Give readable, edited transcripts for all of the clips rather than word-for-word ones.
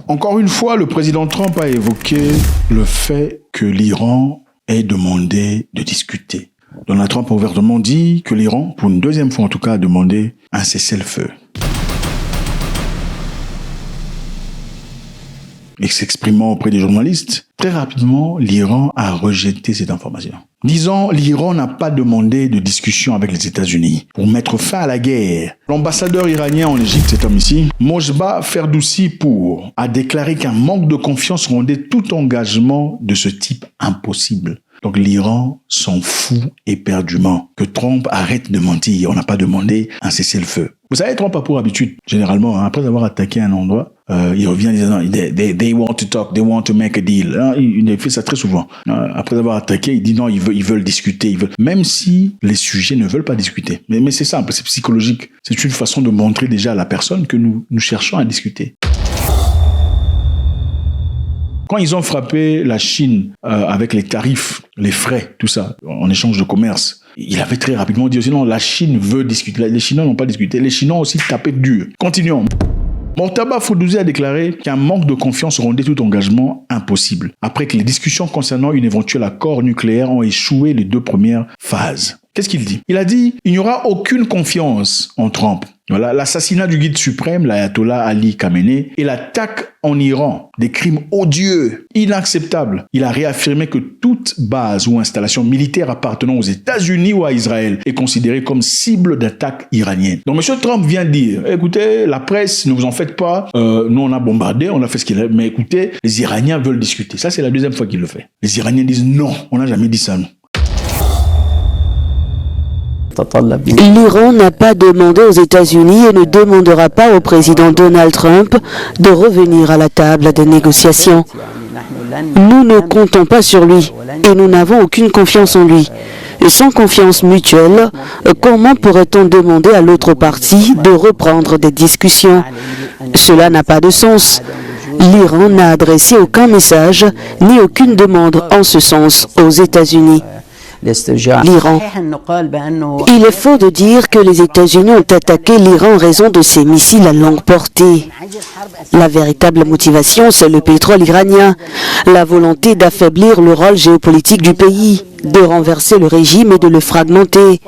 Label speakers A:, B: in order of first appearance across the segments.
A: Encore une fois, le président Trump a évoqué le fait que l'Iran ait demandé de discuter. Donald Trump a ouvertement dit que l'Iran, pour une deuxième fois en tout cas, a demandé un cessez-le-feu. Et s'exprimant auprès des journalistes, très rapidement, l'Iran a rejeté cette information. Disant, l'Iran n'a pas demandé de discussion avec les États-Unis pour mettre fin à la guerre. L'ambassadeur iranien en Égypte, cet homme ici, Mojba Ferdoussi a déclaré qu'un manque de confiance rendait tout engagement de ce type impossible. Donc l'Iran s'en fout éperdument. Que Trump arrête de mentir. On n'a pas demandé un cessez-le-feu. Vous savez, Trump a pour habitude, généralement, après avoir attaqué un endroit, il revient en disant they want to talk, they want to make a deal. Il fait ça très souvent. Après avoir attaqué, il dit non, ils veulent discuter. Même si les sujets ne veulent pas discuter. Mais c'est simple, c'est psychologique. C'est une façon de montrer déjà à la personne que nous cherchons à discuter. Quand ils ont frappé la Chine avec les tarifs, les frais, tout ça, en échange de commerce, il avait très rapidement dit aussi non, la Chine veut discuter. Les Chinois n'ont pas discuté. Les Chinois ont aussi tapé dur. Continuons. Mojba Ferdoussi a déclaré qu'un manque de confiance rendait tout engagement impossible, après que les discussions concernant un éventuel accord nucléaire ont échoué les 2 premières phases. Qu'est-ce qu'il dit? Il a dit « Il n'y aura aucune confiance en Trump ». Voilà, l'assassinat du guide suprême, l'ayatollah Ali Khamenei, et l'attaque en Iran, des crimes odieux, inacceptables. Il a réaffirmé que toute base ou installation militaire appartenant aux États-Unis ou à Israël est considérée comme cible d'attaque iranienne. Donc M. Trump vient dire, écoutez, la presse, ne vous en faites pas, nous on a bombardé, on a fait ce qu'il a, mais écoutez, les Iraniens veulent discuter. Ça c'est la deuxième fois qu'il le fait. Les Iraniens disent non, on n'a jamais dit ça, non.
B: L'Iran n'a pas demandé aux États-Unis et ne demandera pas au président Donald Trump de revenir à la table des négociations. Nous ne comptons pas sur lui et nous n'avons aucune confiance en lui. Et sans confiance mutuelle, comment pourrait-on demander à l'autre partie de reprendre des discussions? Cela n'a pas de sens. L'Iran n'a adressé aucun message ni aucune demande en ce sens aux États-Unis. L'Iran. Il est faux de dire que les États-Unis ont attaqué l'Iran en raison de ses missiles à longue portée. La véritable motivation, c'est le pétrole iranien, la volonté d'affaiblir le rôle géopolitique du pays, de renverser le régime et de le fragmenter.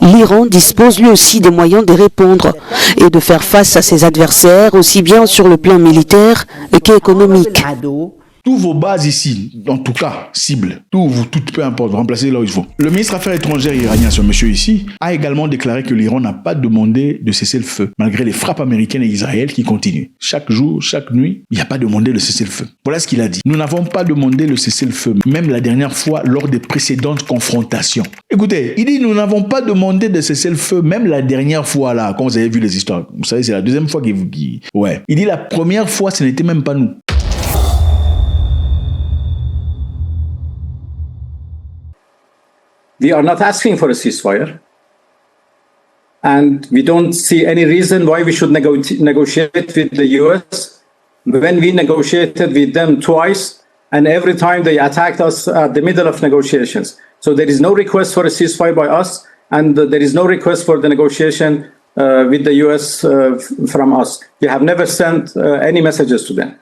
B: L'Iran dispose lui aussi des moyens de répondre et de faire face à ses adversaires, aussi bien sur le plan militaire qu'économique.
A: Tous vos bases ici, en tout cas, cibles, tout peu importe, remplacez là où il faut. Le ministre des Affaires étrangères iranien, ce monsieur ici, a également déclaré que l'Iran n'a pas demandé de cesser le feu, malgré les frappes américaines et Israël qui continuent. Chaque jour, chaque nuit, il n'y a pas demandé de cesser le feu. Voilà ce qu'il a dit. Nous n'avons pas demandé le cesser le feu, même la dernière fois lors des précédentes confrontations. Écoutez, il dit nous n'avons pas demandé de cesser le feu, même la dernière fois là, quand vous avez vu les histoires. Vous savez, c'est la deuxième fois qu'il... Ouais. Il dit la première fois, ce n'était même pas nous.
C: We are not asking for a ceasefire, and we don't see any reason why we should negotiate with the US when we negotiated with them twice, and every time they attacked us at the middle of negotiations. So there is no request for a ceasefire by us, and there is no request for the negotiation with the US from us. We have never sent any messages to them.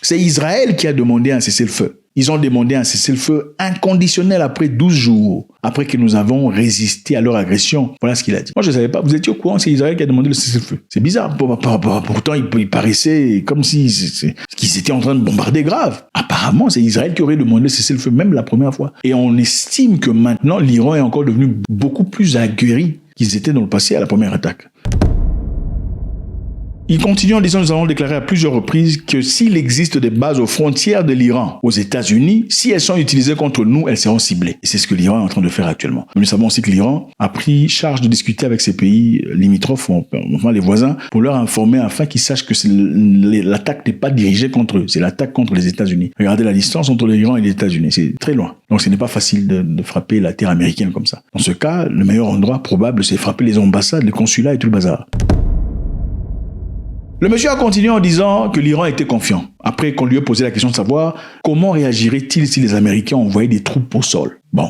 A: C'est Israël qui a demandé un cessez-le-feu. Ils ont demandé un cessez-le-feu inconditionnel après 12 jours, après que nous avons résisté à leur agression. Voilà ce qu'il a dit. Moi, je ne savais pas. Vous étiez au courant, c'est Israël qui a demandé le cessez-le-feu. C'est bizarre. Pourtant, il paraissait comme si qu'ils étaient en train de bombarder grave. Apparemment, c'est Israël qui aurait demandé le cessez-le-feu, même la première fois. Et on estime que maintenant, l'Iran est encore devenu beaucoup plus aguerri qu'ils étaient dans le passé à la première attaque. Il continue en disant, nous avons déclaré à plusieurs reprises que s'il existe des bases aux frontières de l'Iran, aux États-Unis, si elles sont utilisées contre nous, elles seront ciblées. Et c'est ce que l'Iran est en train de faire actuellement. Mais nous savons aussi que l'Iran a pris charge de discuter avec ces pays limitrophes, enfin les voisins, pour leur informer afin qu'ils sachent que l'attaque n'est pas dirigée contre eux, c'est l'attaque contre les États-Unis. Regardez la distance entre l'Iran et les États-Unis, c'est très loin. Donc ce n'est pas facile de frapper la terre américaine comme ça. Dans ce cas, le meilleur endroit probable, c'est frapper les ambassades, les consulats et tout le bazar. Le monsieur a continué en disant que l'Iran était confiant, après qu'on lui ait posé la question de savoir comment réagirait-il si les Américains envoyaient des troupes au sol. Bon,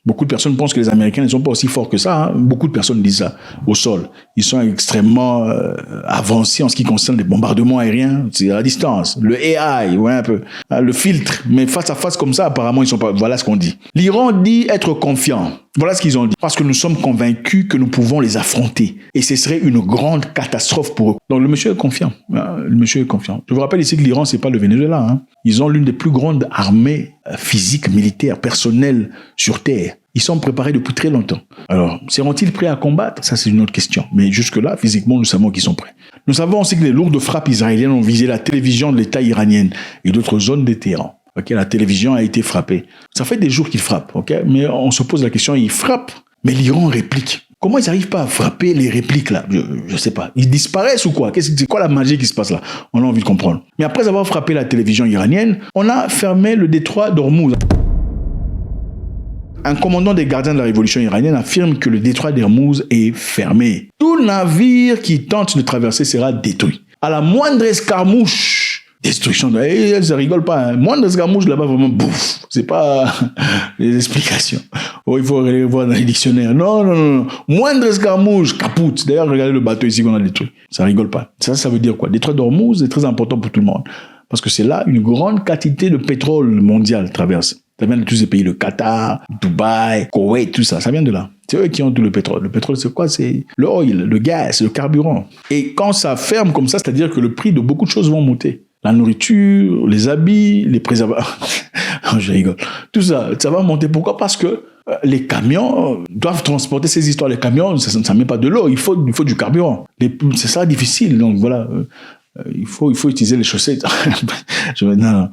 A: Beaucoup de personnes pensent que les Américains ne sont pas aussi forts que ça. Hein. Beaucoup de personnes disent ça au sol. Ils sont extrêmement avancés en ce qui concerne les bombardements aériens. C'est à distance. Le AI, ouais, un peu. Le filtre. Mais face à face comme ça, apparemment, ils sont pas. Voilà ce qu'on dit. L'Iran dit être confiant. Voilà ce qu'ils ont dit. Parce que nous sommes convaincus que nous pouvons les affronter. Et ce serait une grande catastrophe pour eux. Donc le monsieur est confiant. Le monsieur est confiant. Je vous rappelle ici que l'Iran, c'est pas le Venezuela. Hein. Ils ont l'une des plus grandes armées physiques, militaires, personnelles sur Terre. Ils sont préparés depuis très longtemps. Alors, seront-ils prêts à combattre? Ça, c'est une autre question. Mais jusque-là, physiquement, nous savons qu'ils sont prêts. Nous savons aussi que les lourdes frappes israéliennes ont visé la télévision de l'État iranien et d'autres zones de Téhéran. Okay, la télévision a été frappée. Ça fait des jours qu'ils frappent, okay, mais on se pose la question, ils frappent, mais l'Iran réplique. Comment ils n'arrivent pas à frapper les répliques là? Je sais pas. Ils disparaissent ou quoi? C'est quoi la magie qui se passe là? On a envie de comprendre. Mais après avoir frappé la télévision iranienne, on a fermé le détroit d'Ormuz. Un commandant des gardiens de la révolution iranienne affirme que le détroit d'Ormuz est fermé. Tout navire qui tente de traverser sera détruit. À la moindre escarmouche, destruction. Ça rigole pas. Hein. Moindre escarmouche là-bas, vraiment, bouf. C'est pas les explications. Oh, il faut aller voir dans les dictionnaires. Non. Moindre escarmouche, capoute. D'ailleurs, regardez le bateau ici qu'on a détruit. Ça rigole pas. Ça veut dire quoi? Détroit d'Ormuz est très important pour tout le monde. Parce que c'est là une grande quantité de pétrole mondial traverse. Ça vient de tous ces pays, le Qatar, Dubaï, Koweït, tout ça. Ça vient de là. C'est eux qui ont tout le pétrole. Le pétrole, c'est quoi? C'est le oil, le gaz, le carburant. Et quand ça ferme comme ça, c'est-à-dire que le prix de beaucoup de choses vont monter. La nourriture, les habits, les préservatifs. Je rigole. Tout ça, ça va monter. Pourquoi? Parce que les camions doivent transporter ces histoires. Les camions, ça ne met pas de l'eau. Il faut du carburant. C'est ça difficile. Donc voilà, il faut utiliser les chaussettes. Non.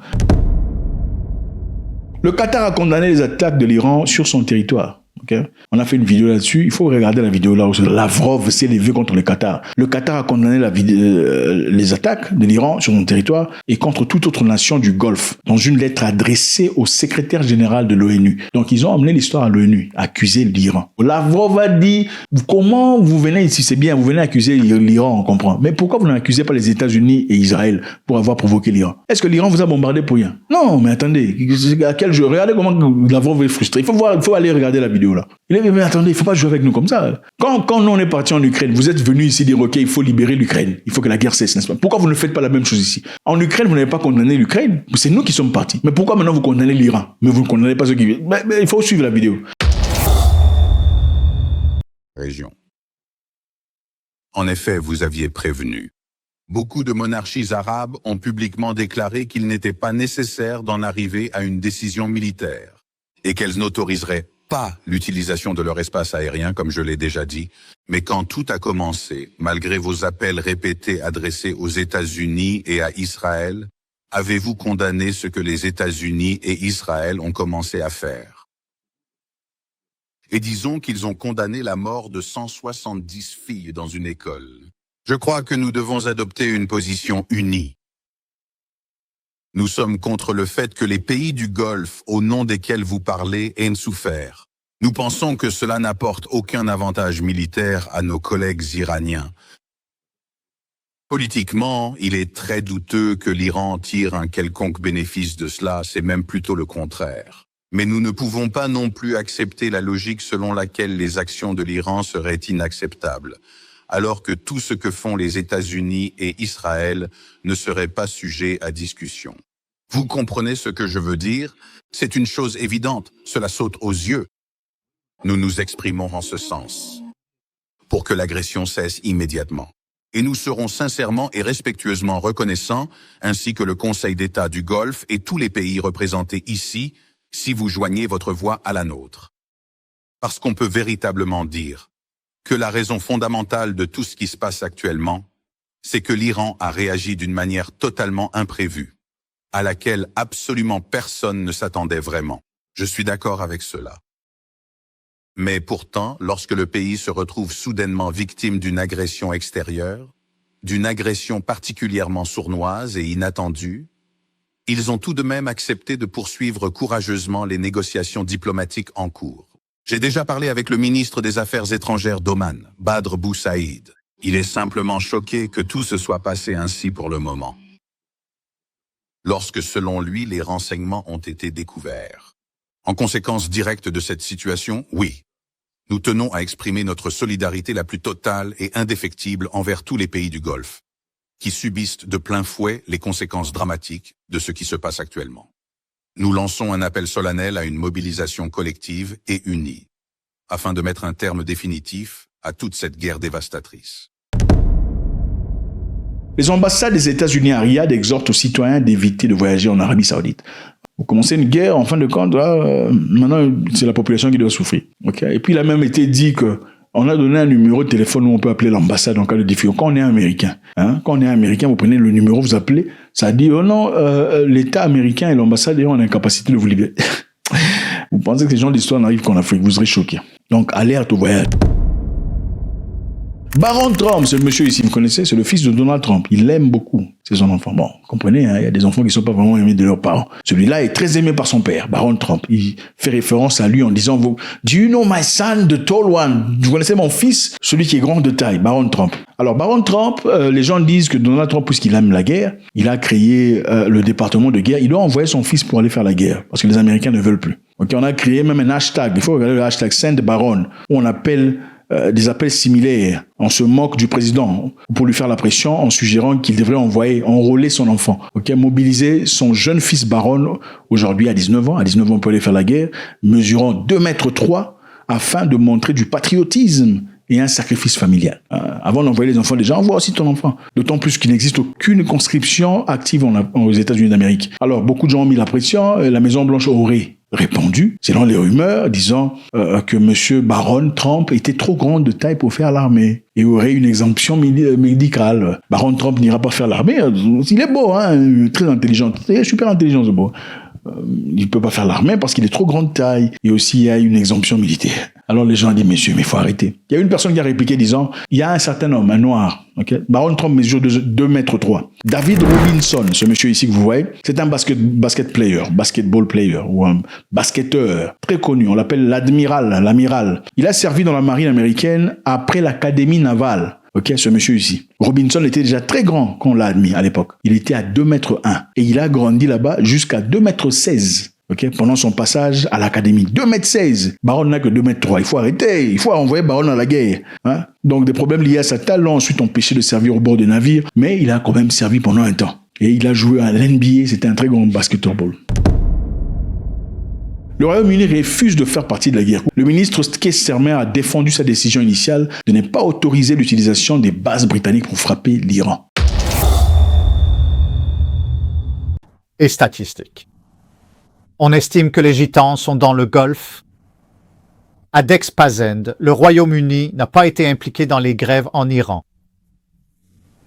A: Le Qatar a condamné les attaques de l'Iran sur son territoire. Okay. On a fait une vidéo là-dessus. Il faut regarder la vidéo là où Lavrov s'est levé contre le Qatar. Le Qatar a condamné les attaques de l'Iran sur son territoire et contre toute autre nation du Golfe dans une lettre adressée au secrétaire général de l'ONU. Donc ils ont amené l'histoire à l'ONU, accusé l'Iran. Lavrov a dit comment vous venez ici, c'est bien, vous venez accuser l'Iran, on comprend. Mais pourquoi vous n'accusez pas les États-Unis et Israël pour avoir provoqué l'Iran? Est-ce que l'Iran vous a bombardé pour rien? Non, mais attendez, à quel jeu? Regardez comment Lavrov est frustré. Il faut aller regarder la vidéo là. Il dit, mais attendez, il ne faut pas jouer avec nous comme ça. Quand nous on est parti en Ukraine, vous êtes venus ici dire, ok, il faut libérer l'Ukraine. Il faut que la guerre cesse, n'est-ce pas? Pourquoi vous ne faites pas la même chose ici? En Ukraine, vous n'avez pas condamné l'Ukraine. C'est nous qui sommes partis. Mais pourquoi maintenant vous condamnez l'Iran? Mais vous ne condamnez pas ceux qui... Mais il faut suivre la vidéo.
D: Région. En effet, vous aviez prévenu. Beaucoup de monarchies arabes ont publiquement déclaré qu'il n'était pas nécessaire d'en arriver à une décision militaire et qu'elles n'autoriseraient pas l'utilisation de leur espace aérien, comme je l'ai déjà dit, mais quand tout a commencé, malgré vos appels répétés adressés aux États-Unis et à Israël, avez-vous condamné ce que les États-Unis et Israël ont commencé à faire? Et disons qu'ils ont condamné la mort de 170 filles dans une école. Je crois que nous devons adopter une position unie. Nous sommes contre le fait que les pays du Golfe, au nom desquels vous parlez, aient souffert. Nous pensons que cela n'apporte aucun avantage militaire à nos collègues iraniens. Politiquement, il est très douteux que l'Iran tire un quelconque bénéfice de cela, c'est même plutôt le contraire. Mais nous ne pouvons pas non plus accepter la logique selon laquelle les actions de l'Iran seraient inacceptables, alors que tout ce que font les États-Unis et Israël ne serait pas sujet à discussion. Vous comprenez ce que je veux dire? C'est une chose évidente, cela saute aux yeux. Nous nous exprimons en ce sens, pour que l'agression cesse immédiatement. Et nous serons sincèrement et respectueusement reconnaissants, ainsi que le Conseil d'État du Golfe et tous les pays représentés ici, si vous joignez votre voix à la nôtre. Parce qu'on peut véritablement dire que la raison fondamentale de tout ce qui se passe actuellement, c'est que l'Iran a réagi d'une manière totalement imprévue, à laquelle absolument personne ne s'attendait vraiment. Je suis d'accord avec cela. Mais pourtant, lorsque le pays se retrouve soudainement victime d'une agression extérieure, d'une agression particulièrement sournoise et inattendue, ils ont tout de même accepté de poursuivre courageusement les négociations diplomatiques en cours. J'ai déjà parlé avec le ministre des Affaires étrangères d'Oman, Badr Boussaïd. Il est simplement choqué que tout se soit passé ainsi pour le moment. Lorsque, selon lui, les renseignements ont été découverts. En conséquence directe de cette situation, oui, nous tenons à exprimer notre solidarité la plus totale et indéfectible envers tous les pays du Golfe, qui subissent de plein fouet les conséquences dramatiques de ce qui se passe actuellement. Nous lançons un appel solennel à une mobilisation collective et unie, afin de mettre un terme définitif à toute cette guerre dévastatrice.
A: Les ambassades des États-Unis à Riyad exhortent aux citoyens d'éviter de voyager en Arabie Saoudite. Vous commencez une guerre, en fin de compte, là, maintenant, c'est la population qui doit souffrir. Okay? Et puis, il a même été dit que on a donné un numéro de téléphone où on peut appeler l'ambassade en cas de difficulté. Quand on est américain, quand on est américain, vous prenez le numéro, vous appelez, ça dit, oh non, l'État américain et l'ambassade ont l'incapacité de vous libérer. Vous pensez que ces gens d'histoire n'arrivent qu'en Afrique, vous serez choqués. Donc, alerte au voyage. Baron Trump, c'est le monsieur ici, vous connaissez, c'est le fils de Donald Trump. Il aime beaucoup, c'est son enfant. Bon, vous comprenez, il y a des enfants qui ne sont pas vraiment aimés de leurs parents. Celui-là est très aimé par son père, Baron Trump. Il fait référence à lui en disant, do you know my son, the tall one? Vous connaissez mon fils, celui qui est grand de taille, Baron Trump. Alors, Baron Trump, les gens disent que Donald Trump, puisqu'il aime la guerre, il a créé le département de guerre. Il doit envoyer son fils pour aller faire la guerre, parce que les Américains ne veulent plus. Ok, on a créé même un hashtag, il faut regarder le hashtag Send Baron, où on appelle des appels similaires. On se moque du président pour lui faire la pression en suggérant qu'il devrait enrôler son enfant. Ok, mobiliser son jeune fils Baron, aujourd'hui à 19 ans. À 19 ans, on peut aller faire la guerre, mesurant 2,3 mètres afin de montrer du patriotisme et un sacrifice familial. Avant d'envoyer les enfants, déjà, envoie aussi ton enfant. D'autant plus qu'il n'existe aucune conscription active aux États-Unis d'Amérique. Alors, beaucoup de gens ont mis la pression. La Maison-Blanche aurait répondu, selon les rumeurs, disant que M. Baron Trump était trop grand de taille pour faire l'armée et aurait une exemption médicale. Baron Trump n'ira pas faire l'armée. Il est beau, très intelligent, super intelligent ce beau. Il ne peut pas faire l'armée parce qu'il est trop grande taille. Et aussi, il y a une exemption militaire. Alors les gens ont dit, monsieur, mais il faut arrêter. Il y a une personne qui a répliqué disant, il y a un certain homme, un noir. Okay? Baron Trump mesure 2,3 mètres. David Robinson, ce monsieur ici que vous voyez, c'est un basketball player, ou un basketteur très connu. On l'appelle l'amiral. Il a servi dans la marine américaine après l'académie navale. Ok, ce monsieur ici. Robinson était déjà très grand quand on l'a admis à l'époque. Il était à 2,1 mètres. Et il a grandi là-bas jusqu'à 2,16 mètres. Ok, pendant son passage à l'académie. 2,16 mètres. Baron n'a que 2,3 mètres. Il faut arrêter. Il faut envoyer Baron à la guerre. Donc, des problèmes liés à sa taille l'ont ensuite empêché de servir au bord des navires. Mais il a quand même servi pendant un temps. Et il a joué à l'NBA. C'était un très grand basketball. Le Royaume-Uni refuse de faire partie de la guerre. Le ministre Keir Starmer a défendu sa décision initiale de ne pas autoriser l'utilisation des bases britanniques pour frapper l'Iran.
E: Et statistiques. On estime que les gitans sont dans le Golfe. À Dex-Pazend, le Royaume-Uni n'a pas été impliqué dans les grèves en Iran.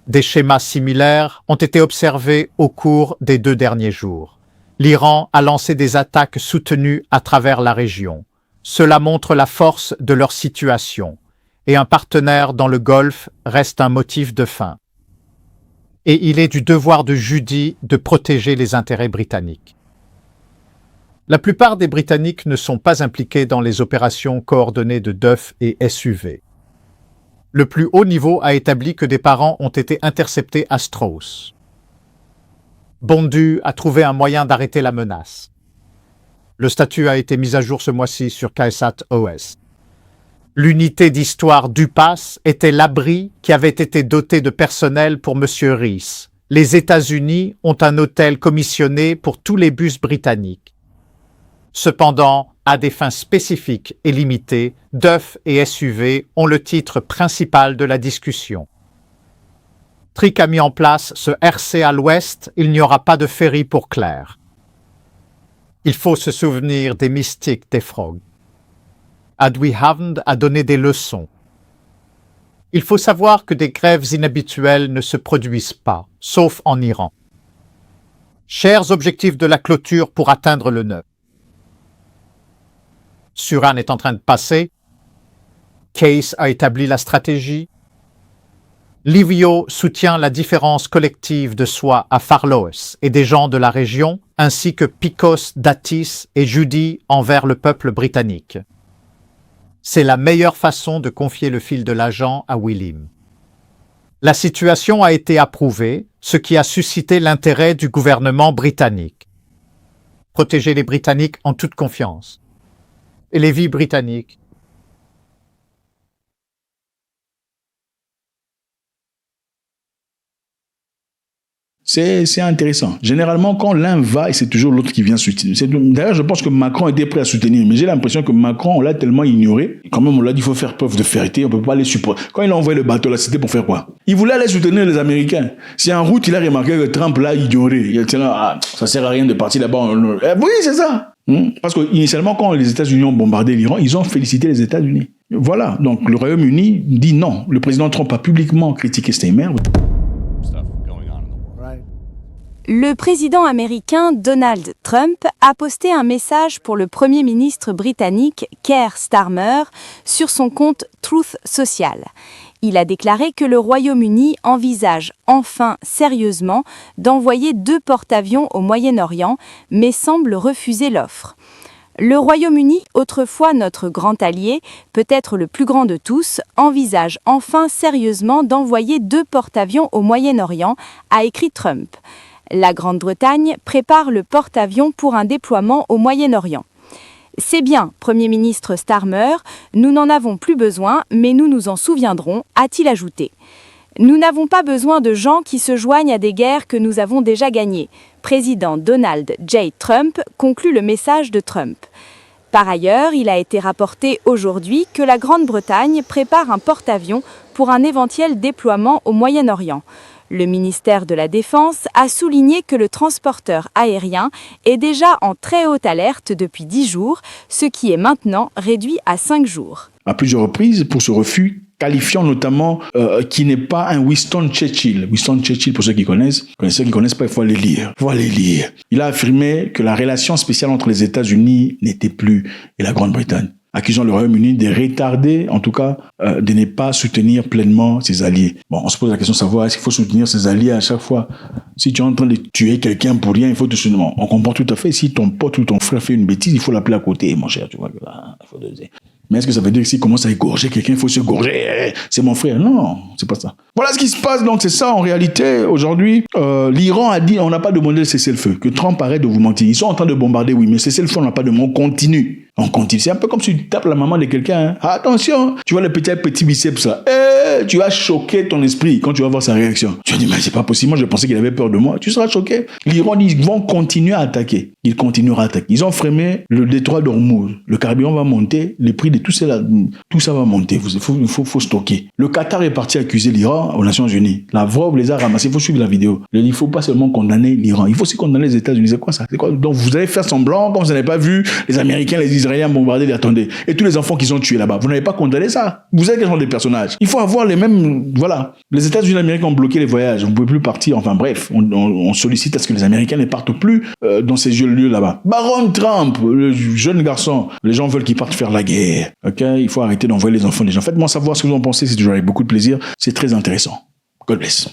E: Des schémas similaires ont été observés au cours des 2 derniers jours. L'Iran a lancé des attaques soutenues à travers la région. Cela montre la force de leur situation, et un partenaire dans le Golfe reste un motif de fin. Et il est du devoir de Judy de protéger les intérêts britanniques. La plupart des Britanniques ne sont pas impliqués dans les opérations coordonnées de DUF et SUV. Le plus haut niveau a établi que des parents ont été interceptés à Strauss. Bondu a trouvé un moyen d'arrêter la menace. Le statut a été mis à jour ce mois-ci sur KSAT OS. L'unité d'histoire d'UPAS était l'abri qui avait été doté de personnel pour M. Rees. Les États-Unis ont un hôtel commissionné pour tous les bus britanniques. Cependant, à des fins spécifiques et limitées, DUF et SUV ont le titre principal de la discussion. Trick a mis en place ce RC à l'ouest, il n'y aura pas de ferry pour Claire. Il faut se souvenir des mystiques des Frogs. Adwi Havend a donné des leçons. Il faut savoir que des grèves inhabituelles ne se produisent pas, sauf en Iran. Chers objectifs de la clôture pour atteindre le 9. Suran est en train de passer. Case a établi la stratégie. Livio soutient la différence collective de soi à Farloes et des gens de la région, ainsi que Picos, Datis et Judy envers le peuple britannique. C'est la meilleure façon de confier le fil de l'agent à William. La situation a été approuvée, ce qui a suscité l'intérêt du gouvernement britannique. protéger les Britanniques en toute confiance. Et les vies britanniques
A: C'est intéressant. Généralement, quand l'un va, et c'est toujours l'autre qui vient soutenir. D'ailleurs, je pense que Macron était prêt à soutenir, mais j'ai l'impression que Macron, on l'a tellement ignoré. Quand même, on l'a dit, il faut faire preuve de fermeté, on peut pas les supporter. Quand il a envoyé le bateau là, c'était pour faire quoi? Il voulait aller soutenir les Américains. C'est en route, il a remarqué que Trump l'a ignoré. Il était là, ah, ça sert à rien de partir là-bas. Oui, c'est ça. Parce que initialement, quand les États-Unis ont bombardé l'Iran, ils ont félicité les États-Unis. Voilà. Donc, le Royaume-Uni dit non. Le président Trump a publiquement critiqué Steinmeier.
F: Le président américain Donald Trump a posté un message pour le Premier ministre britannique Keir Starmer sur son compte Truth Social. Il a déclaré que le Royaume-Uni envisage enfin sérieusement d'envoyer 2 porte-avions au Moyen-Orient, mais semble refuser l'offre. Le Royaume-Uni, autrefois notre grand allié, peut-être le plus grand de tous, envisage enfin sérieusement d'envoyer 2 porte-avions au Moyen-Orient, a écrit Trump. La Grande-Bretagne prépare le porte-avions pour un déploiement au Moyen-Orient. C'est bien, Premier ministre Starmer, nous n'en avons plus besoin, mais nous nous en souviendrons, a-t-il ajouté. Nous n'avons pas besoin de gens qui se joignent à des guerres que nous avons déjà gagnées. Président Donald J. Trump conclut le message de Trump. Par ailleurs, il a été rapporté aujourd'hui que la Grande-Bretagne prépare un porte-avions pour un éventuel déploiement au Moyen-Orient. Le ministère de la Défense a souligné que le transporteur aérien est déjà en très haute alerte depuis 10 jours, ce qui est maintenant réduit à 5 jours.
A: À plusieurs reprises pour ce refus, qualifiant notamment qui n'est pas un Winston Churchill. Winston Churchill, pour ceux qui connaissent pas, il faut aller lire. Il a affirmé que la relation spéciale entre les États-Unis n'était plus et la Grande-Bretagne, accusant le Royaume-Uni de retarder, en tout cas, de ne pas soutenir pleinement ses alliés. Bon, on se pose la question de savoir, est-ce qu'il faut soutenir ses alliés à chaque fois? Si tu es en train de tuer quelqu'un pour rien, il faut te soutenir. On comprend tout à fait. Si ton pote ou ton frère fait une bêtise, il faut l'appeler à côté, mon cher, tu vois. Il faut doser. Mais est-ce que ça veut dire que s'il commence à égorger quelqu'un, il faut se gorger? C'est mon frère. Non, c'est pas ça. Voilà ce qui se passe. Donc, c'est ça, en réalité. Aujourd'hui, l'Iran a dit, on n'a pas demandé de cesser le feu. Que Trump arrête de vous mentir. Ils sont en train de bombarder, oui, mais cesser le feu, on n'a pas demandé. On continue. C'est un peu comme si tu tapes la maman de quelqu'un. Hein. Attention, tu vois le petit biceps là. Tu vas choquer ton esprit quand tu vas voir sa réaction. Tu vas dire, mais c'est pas possible. Moi, je pensais qu'il avait peur de moi. Tu seras choqué. L'Iran dit, ils vont continuer à attaquer. Ils continueront à attaquer. Ils ont fermé le détroit d'Ormuz. Le carburant va monter. Les prix de tout ça va monter. Il faut stocker. Le Qatar est parti accuser l'Iran aux Nations Unies. La voix les a ramassés. Il faut suivre la vidéo. Il ne faut pas seulement condamner l'Iran. Il faut aussi condamner les États-Unis. C'est quoi ça? C'est quoi? Donc, vous allez faire semblant, comme vous n'avez pas vu les Américains, les Israéliens bombarder, attendez. Et tous les enfants qu'ils ont tués là-bas. Vous n'avez pas condamné ça. Vous êtes quel genre de personnages? Il faut avoir les mêmes, voilà. Les États-Unis et les Américains ont bloqué les voyages. On ne pouvait plus partir. Enfin, bref. On sollicite à ce que les Américains ne partent plus dans ces lieux là-bas. Baron Trump, le jeune garçon. Les gens veulent qu'il parte faire la guerre. Ok? Il faut arrêter d'envoyer les enfants des gens. Faites-moi savoir ce que vous en pensez. C'est toujours avec beaucoup de plaisir. C'est très intéressant. God bless.